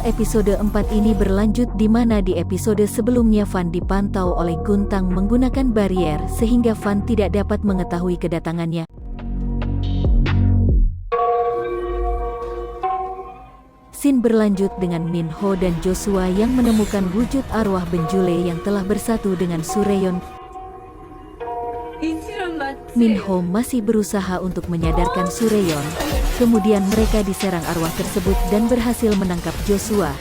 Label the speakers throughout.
Speaker 1: episode 4 ini berlanjut di mana di episode sebelumnya Van dipantau oleh Guntang menggunakan barrier sehingga Van tidak dapat mengetahui kedatangannya. Scene berlanjut dengan Minho dan Joshua yang menemukan wujud arwah Benjule yang telah bersatu dengan Sureyon. Minho masih berusaha untuk menyadarkan Sureyon. Kemudian mereka diserang arwah tersebut dan berhasil menangkap Joshua.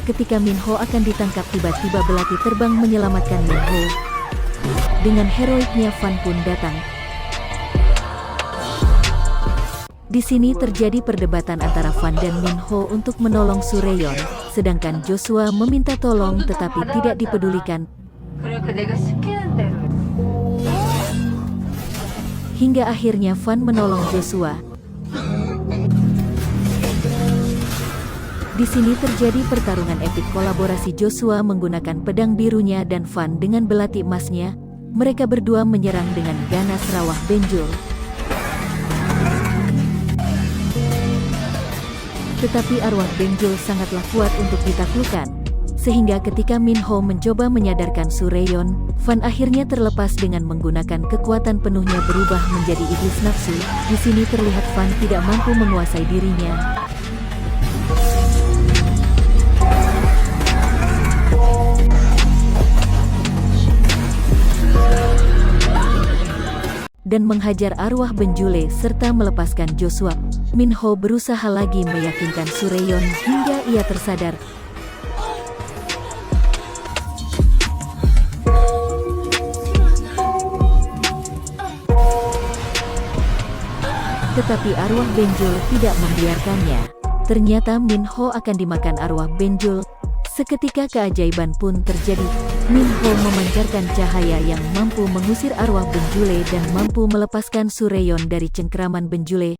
Speaker 1: Ketika Minho akan ditangkap, tiba-tiba Belati terbang menyelamatkan Minho. Dengan heroiknya Van pun datang. Di sini terjadi perdebatan antara Van dan Minho untuk menolong Sureyon, sedangkan Joshua meminta tolong tetapi tidak dipedulikan. Hingga akhirnya Van menolong Joshua. Di sini terjadi pertarungan epik kolaborasi Joshua menggunakan pedang birunya dan Van dengan belati emasnya. Mereka berdua menyerang dengan ganas rawah Benjul. Tetapi arwah Benjul sangatlah kuat untuk ditaklukkan, sehingga ketika Minho mencoba menyadarkan Sureyon, Van akhirnya terlepas dengan menggunakan kekuatan penuhnya berubah menjadi iblis nafsu. Di sini terlihat Van tidak mampu menguasai dirinya. Dan menghajar arwah Benjule serta melepaskan Joshua. Minho berusaha lagi meyakinkan Sureyon hingga ia tersadar. Tetapi arwah Benjul tidak membiarkannya. Ternyata Minho akan dimakan arwah Benjul. Seketika keajaiban pun terjadi. Minho memancarkan cahaya yang mampu mengusir arwah Benjule dan mampu melepaskan Sureyon dari cengkeraman Benjule.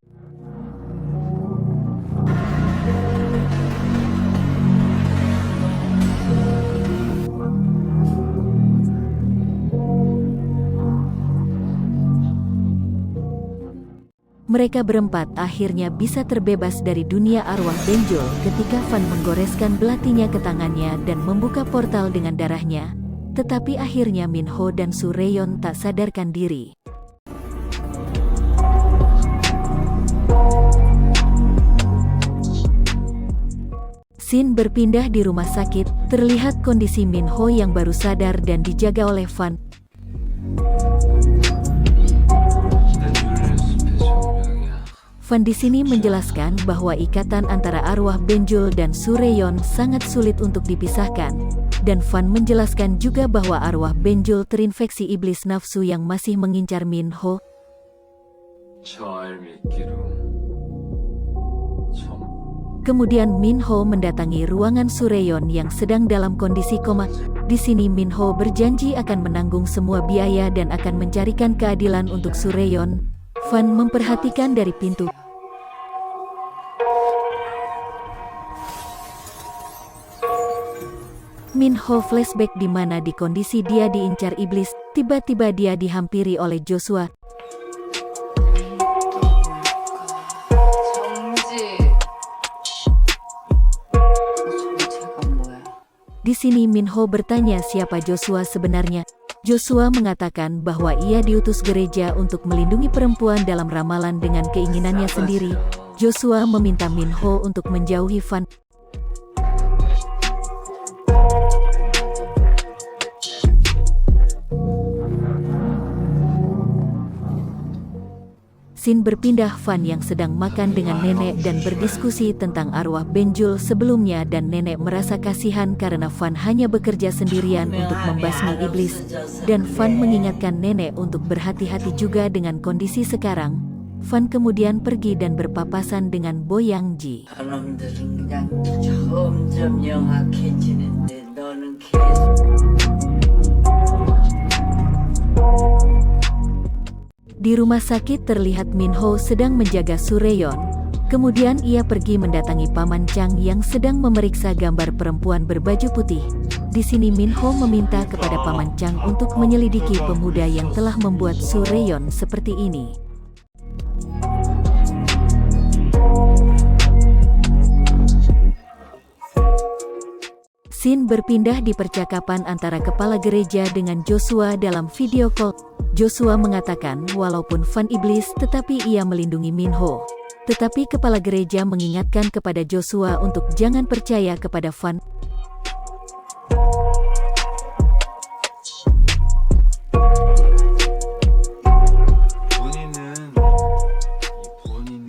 Speaker 1: Mereka berempat akhirnya bisa terbebas dari dunia arwah Benjul ketika Van menggoreskan belatinya ke tangannya dan membuka portal dengan darahnya. Tetapi akhirnya Minho dan Sureyon tak sadarkan diri. Scene berpindah di rumah sakit, terlihat kondisi Minho yang baru sadar dan dijaga oleh Van. Van di sini menjelaskan bahwa ikatan antara arwah Benjul dan Sureyon sangat sulit untuk dipisahkan. Dan Van menjelaskan juga bahwa arwah Benjul terinfeksi iblis nafsu yang masih mengincar Minho. Kemudian Minho mendatangi ruangan Sureyon yang sedang dalam kondisi koma. Di sini Minho berjanji akan menanggung semua biaya dan akan mencarikan keadilan untuk Sureyon. Van memperhatikan dari pintu. Minho flashback di mana di kondisi dia diincar iblis, tiba-tiba dia dihampiri oleh Joshua. Di sini Minho bertanya siapa Joshua sebenarnya. Joshua mengatakan bahwa ia diutus gereja untuk melindungi perempuan dalam ramalan dengan keinginannya sendiri. Joshua meminta Minho untuk menjauhi Van. Scene berpindah Van yang sedang makan dengan nenek dan berdiskusi tentang arwah Benjul sebelumnya dan nenek merasa kasihan karena Van hanya bekerja sendirian untuk membasmi iblis. Dan Van mengingatkan nenek untuk berhati-hati juga dengan kondisi sekarang. Van kemudian pergi dan berpapasan dengan Boyang Ji. Di rumah sakit terlihat Minho sedang menjaga Sureyon. Kemudian ia pergi mendatangi Paman Chang yang sedang memeriksa gambar perempuan berbaju putih. Di sini Minho meminta kepada Paman Chang untuk menyelidiki pemuda yang telah membuat Sureyon seperti ini. Scene berpindah di percakapan antara kepala gereja dengan Joshua dalam video call. Joshua mengatakan walaupun Van iblis tetapi ia melindungi Minho. Tetapi kepala gereja mengingatkan kepada Joshua untuk jangan percaya kepada Van.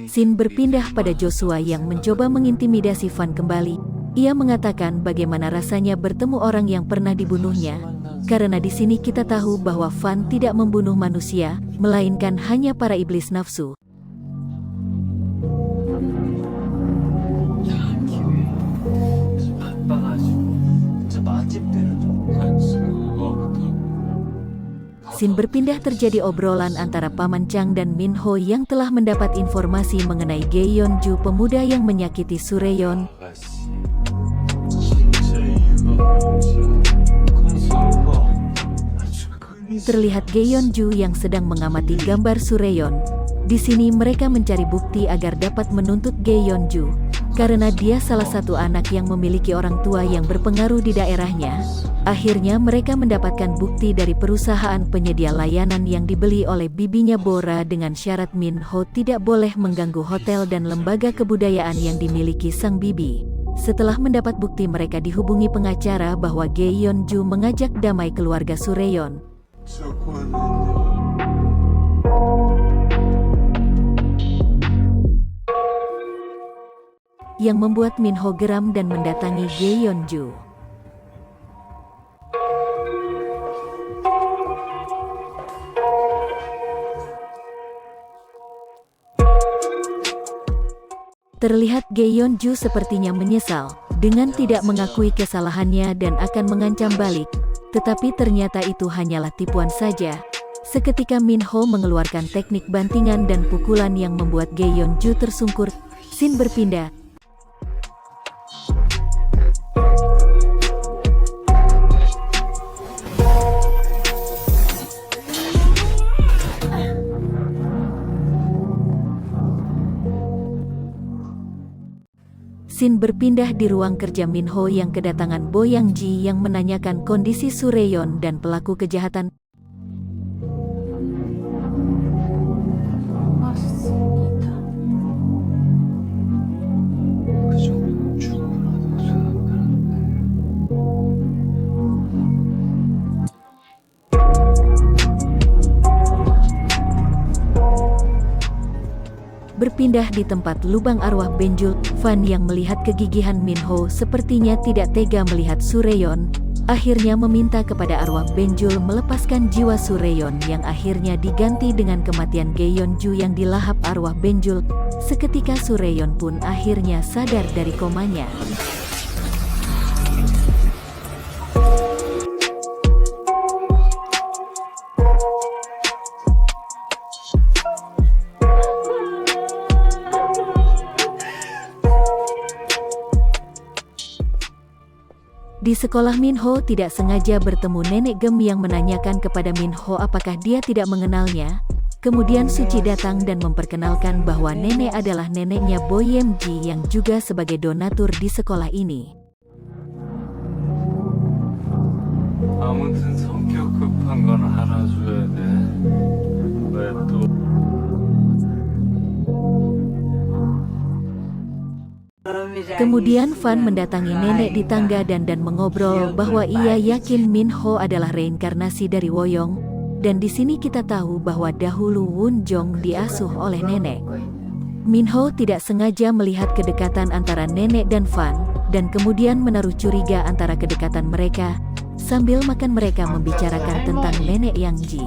Speaker 1: Scene berpindah pada Joshua yang mencoba mengintimidasi Van kembali. Ia mengatakan bagaimana rasanya bertemu orang yang pernah dibunuhnya, karena di sini kita tahu bahwa Van tidak membunuh manusia, melainkan hanya para iblis nafsu. Scene berpindah terjadi obrolan antara Paman Chang dan Minho yang telah mendapat informasi mengenai Geyeonju, pemuda yang menyakiti Sureyon. Terlihat Geyeonju yang sedang mengamati gambar Sureyon. Di sini mereka mencari bukti agar dapat menuntut Geyeonju, karena dia salah satu anak yang memiliki orang tua yang berpengaruh di daerahnya. Akhirnya mereka mendapatkan bukti dari perusahaan penyedia layanan yang dibeli oleh bibinya Bora dengan syarat Minho tidak boleh mengganggu hotel dan lembaga kebudayaan yang dimiliki sang bibi. Setelah mendapat bukti mereka dihubungi pengacara bahwa Geyeonju mengajak damai keluarga Sureyon. Yang membuat Minho geram dan mendatangi Geyeonju. Terlihat Geyeonju sepertinya menyesal dengan tidak mengakui kesalahannya dan akan mengancam balik, tetapi ternyata itu hanyalah tipuan saja. Seketika Minho mengeluarkan teknik bantingan dan pukulan yang membuat Geyeonju tersungkur. Scene berpindah. Scene berpindah di ruang kerja Minho yang kedatangan Bo Yang Ji yang menanyakan kondisi Sureyon dan pelaku kejahatan. Berpindah di tempat lubang arwah Benjul, Van yang melihat kegigihan Minho sepertinya tidak tega melihat Sureyon, akhirnya meminta kepada arwah Benjul melepaskan jiwa Sureyon yang akhirnya diganti dengan kematian Geyeonju yang dilahap arwah Benjul. Seketika Sureyon pun akhirnya sadar dari komanya. Di sekolah Minho tidak sengaja bertemu nenek Gem yang menanyakan kepada Minho apakah dia tidak mengenalnya. Kemudian Suci datang dan memperkenalkan bahwa nenek adalah neneknya Bo Yem Ji yang juga sebagai donatur di sekolah ini.
Speaker 2: 아무튼 성격 급한 건 알아줘야 돼. 왜 또?
Speaker 1: Kemudian Van mendatangi nenek di tangga dan mengobrol bahwa ia yakin Minho adalah reinkarnasi dari Woyong, dan di sini kita tahu bahwa dahulu Won Jong diasuh oleh nenek. Minho tidak sengaja melihat kedekatan antara nenek dan Van, dan kemudian menaruh curiga antara kedekatan mereka. Sambil makan mereka membicarakan tentang nenek Yang Ji.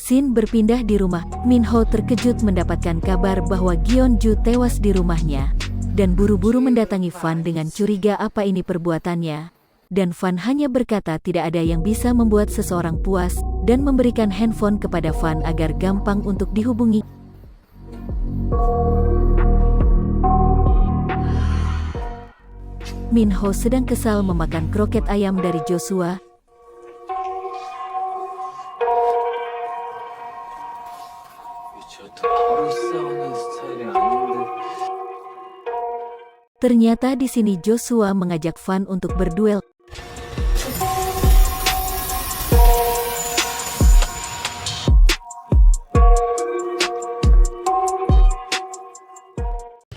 Speaker 1: Scene berpindah di rumah. Minho terkejut mendapatkan kabar bahwa Geyeonju tewas di rumahnya, dan buru-buru mendatangi Van dengan curiga apa ini perbuatannya. Dan Van hanya berkata tidak ada yang bisa membuat seseorang puas, dan memberikan handphone kepada Van agar gampang untuk dihubungi. Minho sedang kesal memakan kroket ayam dari Joshua.
Speaker 2: 바로 싸우는 스타일이 아닌데.
Speaker 1: Ternyata di sini Joshua mengajak Van untuk berduel.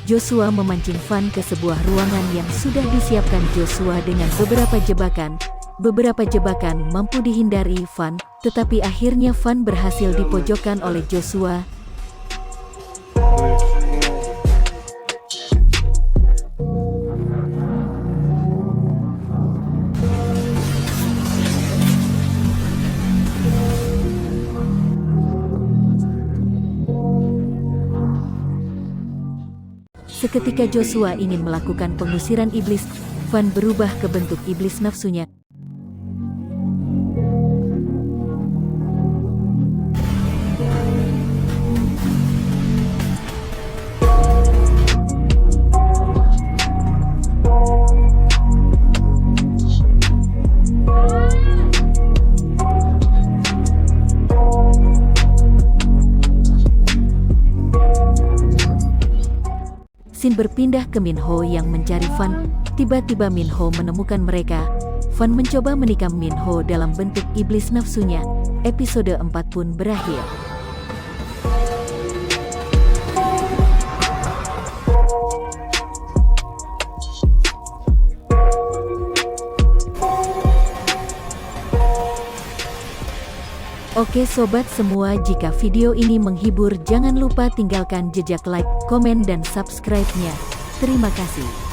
Speaker 1: Joshua memancing Van ke sebuah ruangan yang sudah disiapkan Joshua dengan beberapa jebakan. Beberapa jebakan mampu dihindari Van, tetapi akhirnya Van berhasil dipojokkan oleh Joshua. Seketika Joshua ingin melakukan pengusiran iblis, Van berubah ke bentuk iblis nafsunya. Scene berpindah ke Minho yang mencari Van. Tiba-tiba Minho menemukan mereka. Van mencoba menikam Minho dalam bentuk iblis nafsunya. Episode 4 pun berakhir. Oke sobat semua, jika video ini menghibur jangan lupa tinggalkan jejak like, komen dan subscribe-nya. Terima kasih.